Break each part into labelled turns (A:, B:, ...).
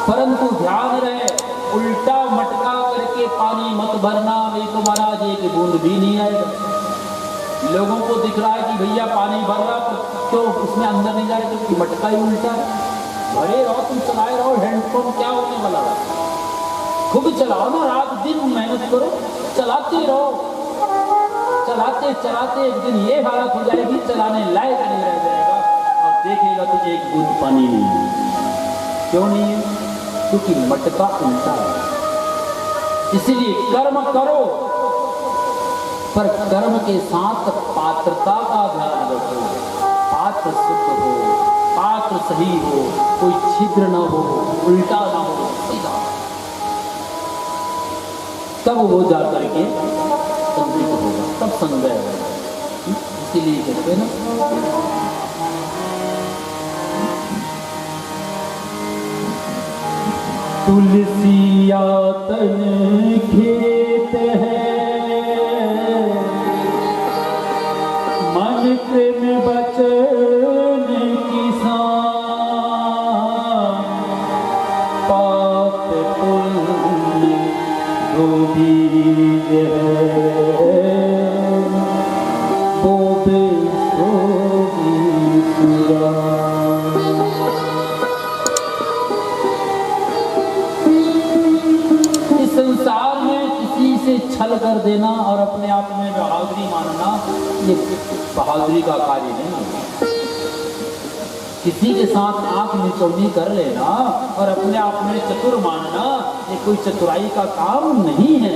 A: परंतु ध्यान रहे उल्टा मटका करके पानी मत भरना, नहीं तो महाराज एक बूंद भी नहीं आएगा। लोगों को दिख रहा है कि भैया पानी भर रहा, तो क्यों उसमें अंदर नहीं जा रहा, क्योंकि मटका ही उल्टा है। भरे रहो, तुम चलाए रहो, हैंडपंप क्या होने वाला है। खूब चलाओ ना, रात दिन मेहनत करो, चलाते रहो। चलाते चलाते एक दिन ये हालत हो जाएगी, चलाने लायक नहीं रह जाएगा और देखेगा तो एक बूंद पानी नहीं है। क्यों नहीं है? क्योंकि मटका उल्टा है। इसलिए कर्म करो, पर कर्म के साथ पात्रता का ध्यान रखो। पात्र शुद्ध हो, पात्र सही हो, कोई छिद्र न हो, उल्टा न हो, सीधा। तब वो जाकर के संतुष्ट होगा, तब संग्रह होगा। इसीलिए कहते हैं ना, तुलसिया तन खेत है, मन प्रेम बचन किसान, पाप पुण्य दो बीज है, बोबे सोगी सुरा। संसार में किसी से छल कर देना और अपने आप में बहादुरी मानना, ये बहादुरी का कार्य नहीं है। किसी के साथ आंख मिचौनी कर लेना और अपने आप में चतुर मानना, ये कोई चतुराई का काम नहीं है।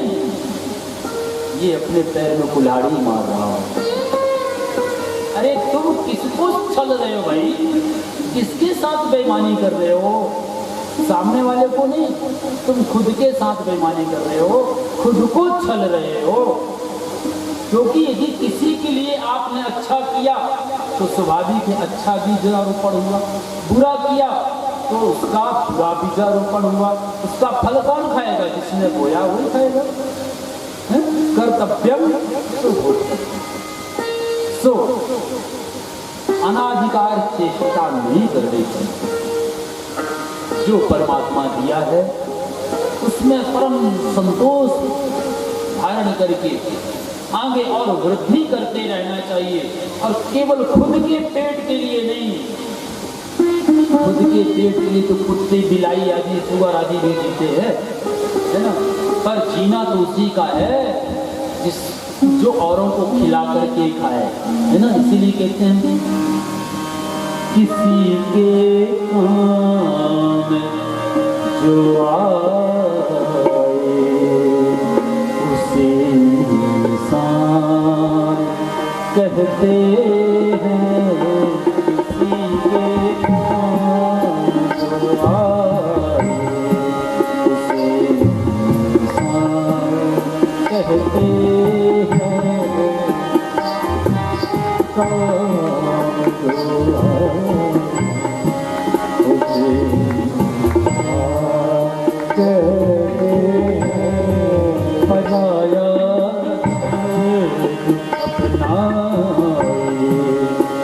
A: ये अपने पैर में कुल्हाड़ी मार रहा है। अरे तुम किसको छल रहे हो भाई? किसके साथ बेईमानी कर रहे हो? सामने वाले को नहीं, तुम खुद के साथ बेईमानी कर रहे हो, खुद को छल रहे हो। क्योंकि यदि किसी के लिए आपने अच्छा किया तो स्वाभाविक है अच्छा बीजारोपण हुआ, बुरा किया तो उसका बुरा बीजारोपण हुआ। उसका फल कौन खाएगा? जिसने बोया वही खाएगा। कर्तव्यम सो अनाधिकार चेष्टा नहीं करनी चाहिए। जो परमात्मा दिया है उसमें परम संतोष धारण करके आगे और वृद्धि करते रहना चाहिए, और केवल खुद के पेट के लिए नहीं। खुद के पेट के लिए तो कुत्ते, बिलाई आदि, सुअर आदि भी जीते हैं, है ना। पर जीना तो उसी का है जो औरों को खिला करके खाए, है ना। इसीलिए कहते हैं किसी के काम जो आए उसे इंसान कहते हैं। किसी के काम जो आए उसे इंसान कहते हैं। काम जो आए भरने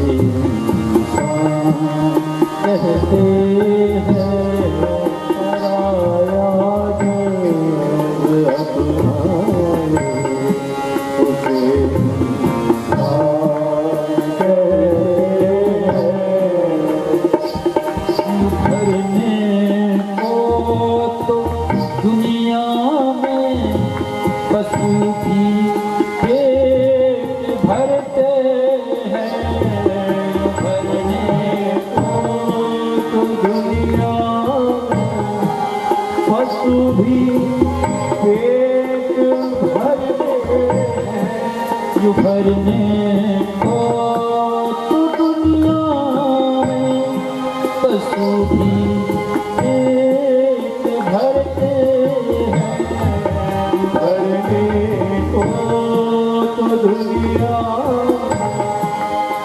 A: को तो दुनिया में पशु भी पेट भरते हैं। भरने को तो दुनिया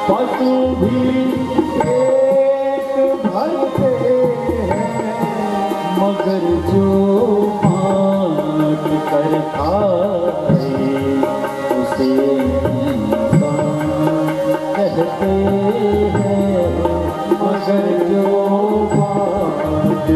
A: पशु भी पेट भरते हैं, मगर जो मांग कर खाए उसे कहते हैं। मगर जो बात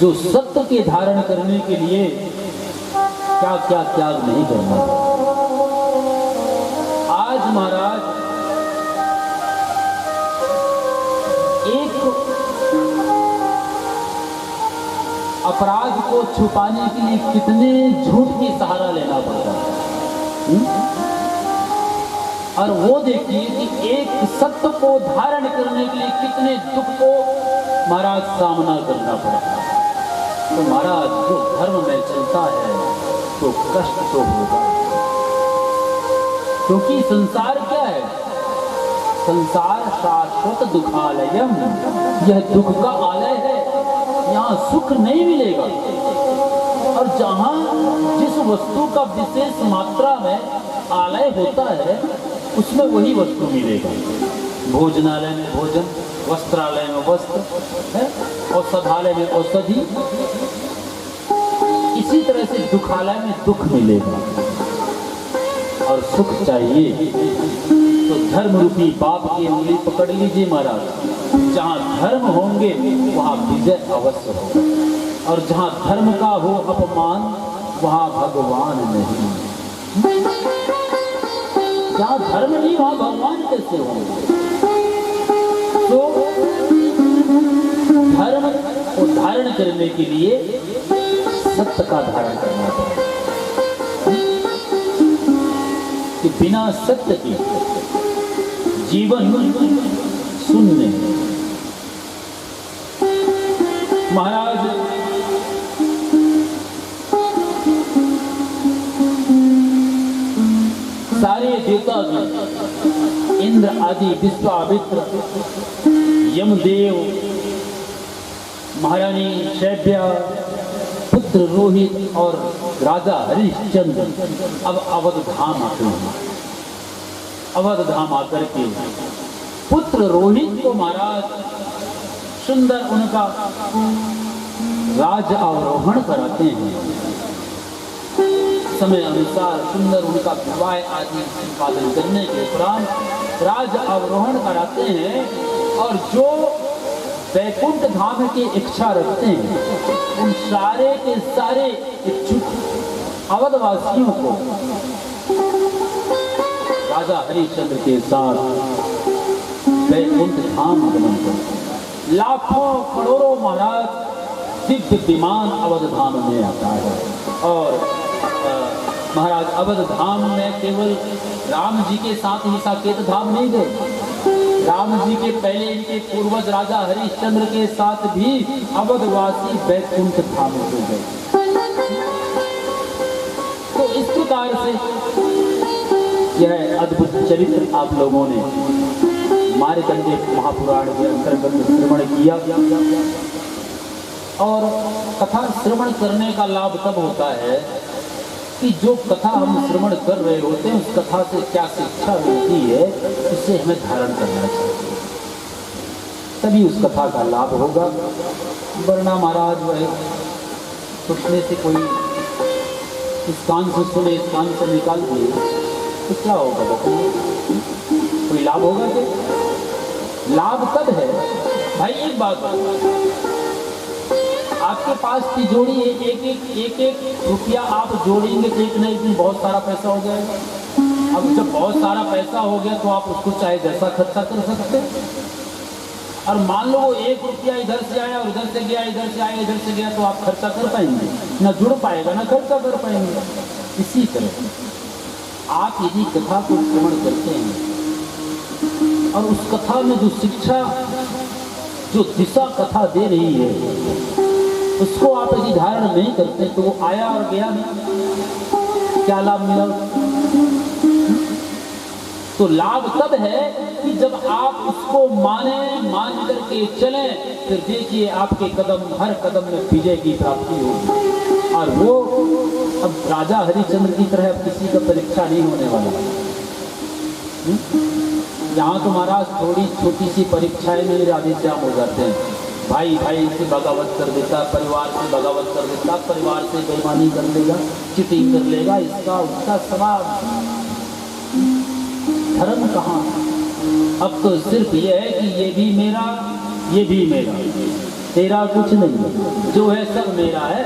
A: जो सत्य के धारण करने के लिए क्या क्या त्याग नहीं करना। आज महाराज एक अपराध को छुपाने के लिए कितने झूठ की सहारा लेना पड़ता है। और वो देखिए कि एक सत्य को धारण करने के लिए कितने दुख को महाराज सामना करना पड़ता है। तो महाराज जो धर्म में चलता है तो कष्ट तो होगा, क्योंकि संसार क्या है? संसार शाश्वत दुखालयम, यह दुख का आलय है। यहाँ सुख नहीं मिलेगा। और जहाँ जिस वस्तु का विशेष मात्रा में आलय होता है उसमें वही वस्तु मिलेगा। भोजनालय में भोजन, वस्त्रालय में वस्त्र है, औषधालय में औषधि। इसी तरह से दुखालय में दुख मिलेगा। और सुख चाहिए तो धर्म रूपी बाप की उंगली पकड़ लीजिए महाराज। जहाँ धर्म होंगे वहाँ विजय अवश्य होगा, और जहाँ धर्म का हो अपमान वहाँ भगवान नहीं। जहाँ धर्म नहीं वहाँ भगवान कैसे होंगे? तो धर्म को धारण करने के लिए सत्य का धारण करना चाहिए। कि बिना सत्य के जीवन शून्य। महाराज सारे देवता इंद्र आदि, विश्वामित्र, यमदेव, महारानी शैब्या, पुत्र रोहित और राजा हरिश्चंद्र अब अवध धाम आते हैं। अवध धाम आकर के पुत्र रोहित को महाराज सुंदर उनका राज आरोहण कराते हैं। समय अनुसार सुंदर उनका विवाह आदि संपादन करने के उपरांत राज आरोहण कराते हैं और जो वैकुंठ धाम की इच्छा रखते हैं उन सारे के सारे इच्छुक अवधवासियों को राजा हरिश्चंद्र के साथ वैकुंठ धाम गमन करते। लाखों करोड़ों महाराज दिव्य विमान अवध धाम में आता है। और महाराज अवध धाम में केवल राम जी के साथ ही साकेत धाम नहीं गए, राम जी के पहले इनके पूर्वज राजा हरिश्चंद्र के साथ भी अवधवासी वैकुंठ धाम को गए। तो इस प्रकार से यह अद्भुत चरित्र आप लोगों ने मार्कंडेय महापुराण के अंतर्गत श्रवण किया। और कथा श्रवण करने का लाभ तब होता है कि जो कथा हम श्रवण कर रहे होते हैं उस कथा से क्या शिक्षा मिलती है इससे हमें धारण करना चाहिए, तभी उस कथा का लाभ होगा। वरना महाराज वह सुनने से कोई इस कान से सुने इस कान से निकाल दिए तो क्या होगा बताइए, कोई लाभ होगा क्या? लाभ तब है भाई, एक बात आपके पास तिजोरी है, एक रुपया आप जोड़ेंगे तो एक न एक दिन बहुत सारा पैसा हो जाएगा। अब जब बहुत सारा पैसा हो गया तो आप उसको चाहे जैसा खर्चा कर सकते हैं। और मान लो एक रुपया इधर से आया और इधर से गया, इधर से आया इधर से गया, तो आप खर्चा कर पाएंगे? ना जुड़ पाएगा ना खर्चा कर पाएंगे। इसी तरह आप यदि कथा को श्रवण करते हैं और उस कथा में जो शिक्षा, जो दिशा कथा दे रही है उसको आप यदि धारण नहीं करते तो वो आया और गया नहीं, क्या लाभ मिला? तो लाभ तब है कि जब आप उसको मान करके चलें, फिर देखिए आपके कदम हर कदम में विजय की प्राप्ति होगी। और वो अब राजा हरिश्चंद्र की तरह अब किसी का परीक्षा नहीं होने वाला। यहाँ तो महाराज थोड़ी छोटी सी परीक्षाएं में राधेश्याम हो जाते हैं। भाई भाई से बगावत कर देता, परिवार से बगावत कर देता, परिवार से बेईमानी कर लेगा, चिटिंग कर लेगा, इसका उसका सवाल। धर्म कहाँ? अब तो सिर्फ ये है कि ये भी मेरा, ये भी मेरा, तेरा कुछ नहीं, जो है सब मेरा है।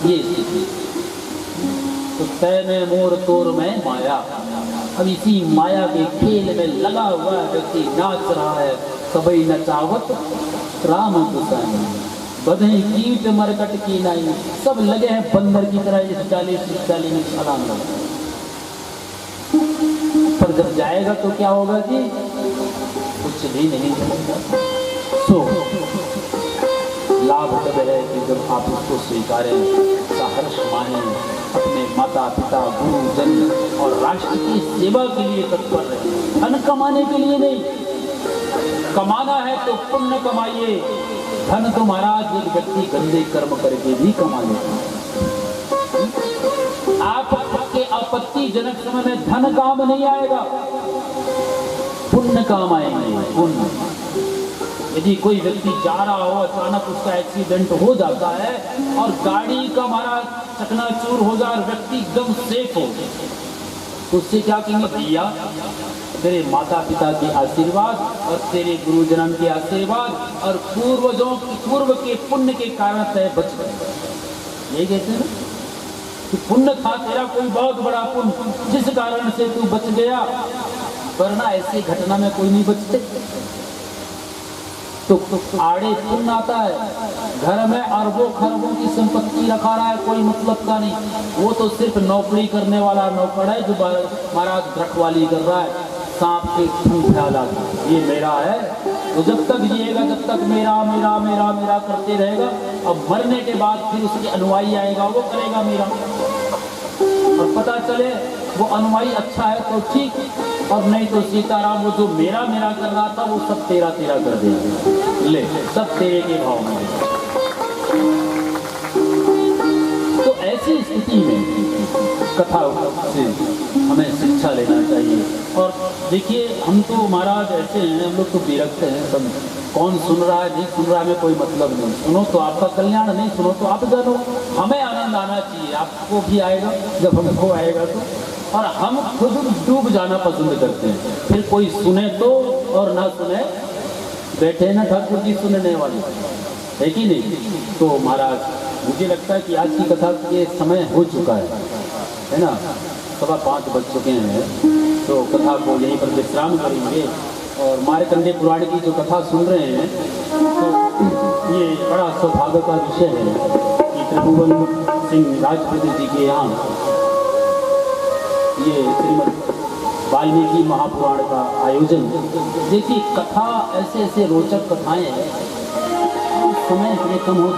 A: ये तो तय में मोर तोर में माया। अब इसी माया के खेल में लगा हुआ व्यक्ति नाच रहा है। सबई नचावत राम गुसाई, बधई कीट मरकट की नाई। सब लगे हैं बंदर की तरह इस डाली में छलांग लगा। पर जब जाएगा तो क्या होगा जी? कुछ भी नहीं होगा। सो लाभ तब है कि जब आप उसको स्वीकारें, सहर्ष माने, अपने माता पिता गुरुजन और राष्ट्र की सेवा के लिए तत्पर रहे। धन कमाने के लिए नहीं, कमाना है तो पुण्य कमाइए। धन तो महाराज एक व्यक्ति गंदे कर्म करके भी कमा लेता है। आपके आपत्तिजनक समय में धन काम नहीं आएगा, पुण्य काम आएंगे। पुण्य, यदि कोई व्यक्ति जा रहा हो, अचानक उसका एक्सीडेंट हो जाता है और गाड़ी का महाराज चकनाचूर हो जाए और व्यक्ति एकदम सेफ हो, तो उससे क्या कहेंगे? भैया तेरे माता पिता के आशीर्वाद और तेरे गुरुजनों के आशीर्वाद और पूर्व के पुण्य के कारण तय बच गए। यही कहते हैं कि पुण्य था तेरा कोई बहुत बड़ा पुण्य, जिस कारण से तू बच गया, वरना ऐसी घटना में कोई नहीं बचते। तो आड़े पुण्य आता है, घर में अरबों खरबों की संपत्ति रखा रहा है, कोई मतलब का नहीं। वो तो सिर्फ नौकरी करने वाला नौकर है जो महाराज रखवाली कर रहा है, सांप के ख्याल ये मेरा है, तो जब तक जिएगा जब तक मेरा मेरा मेरा मेरा करते रहेगा, अब मरने के बाद फिर उसके अनुयायी आएगा, वो करेगा मेरा। और पता चले वो अनुयायी अच्छा है तो ठीक, और नहीं तो सीताराम वो जो मेरा मेरा कर रहा था वो सब तेरा तेरा कर देगा, ले सब तेरे के भाव में। तो ऐसी स्थिति में कथा से हमें शिक्षा लेना चाहिए। और देखिए हम तो महाराज ऐसे हैं, हम लोग तो विरक्त हैं सब, कौन सुन रहा है नहीं सुन रहा है में कोई मतलब नहीं, सुनो तो आपका कल्याण, नहीं सुनो तो आप जानो। हमें आनंद आना चाहिए, आपको भी आएगा जब हमको आएगा तो, और हम खुद डूब जाना पसंद करते हैं, फिर कोई सुने तो और ना सुने बैठे ना ठाकुर जी सुनने वाले, है कि नहीं। तो महाराज मुझे लगता है कि आज की कथा के समय हो चुका है ना, 5:15 बज चुके हैं, तो कथा को यहीं पर विश्राम करेंगे। और मार्कंडेय पुराण की जो कथा सुन रहे हैं, तो ये बड़ा सौभाग्य का विषय है कि त्रिभुवन सिंह राजपूत जी के यहाँ ये श्रीमद् वाल्मीकि महापुराण का आयोजन। देखिए कथा ऐसे ऐसे रोचक कथाएं हैं, समय इतने कम हो